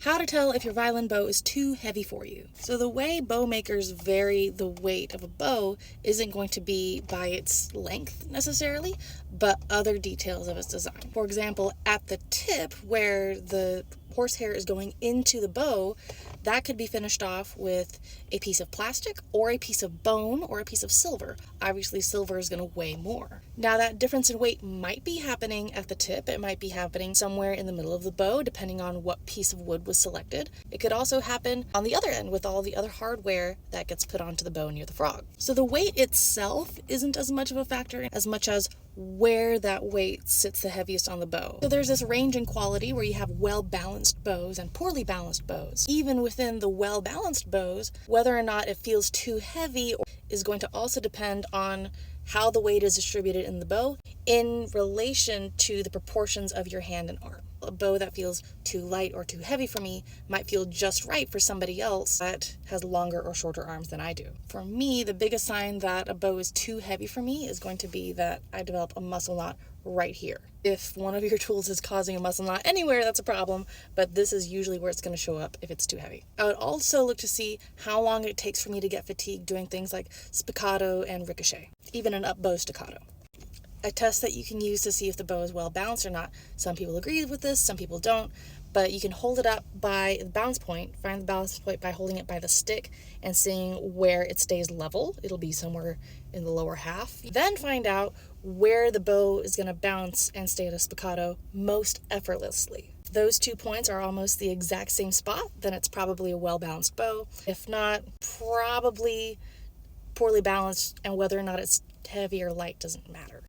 How to tell if your violin bow is too heavy for you. So the way bow makers vary the weight of a bow isn't going to be by its length necessarily, but other details of its design. For example, at the tip where the horsehair is going into the bow, that could be finished off with a piece of plastic or a piece of bone or a piece of silver. Obviously, silver is going to weigh more. Now, that difference in weight might be happening at the tip. It might be happening somewhere in the middle of the bow, depending on what piece of wood was selected. It could also happen on the other end with all the other hardware that gets put onto the bow near the frog. So the weight itself isn't as much of a factor as much as where that weight sits the heaviest on the bow. So there's this range in quality where you have well-balanced bows and poorly balanced bows. Even within the well-balanced bows, whether or not it feels too heavy is going to also depend on how the weight is distributed in the bow in relation to the proportions of your hand and arm. A bow that feels too light or too heavy for me might feel just right for somebody else that has longer or shorter arms than I do. For me, the biggest sign that a bow is too heavy for me is going to be that I develop a muscle knot right here. If one of your tools is causing a muscle knot anywhere, that's a problem, but this is usually where it's going to show up if it's too heavy. I would also look to see how long it takes for me to get fatigued doing things like spiccato and ricochet, even an up bow staccato. A test that you can use to see if the bow is well balanced or not. Some people agree with this, some people don't, but you can hold it up by the balance point, find the balance point by holding it by the stick and seeing where it stays level. It'll be somewhere in the lower half. Then find out where the bow is going to bounce and stay at a spiccato most effortlessly. If those 2 points are almost the exact same spot, then it's probably a well-balanced bow. If not, probably poorly balanced, and whether or not it's heavy or light doesn't matter.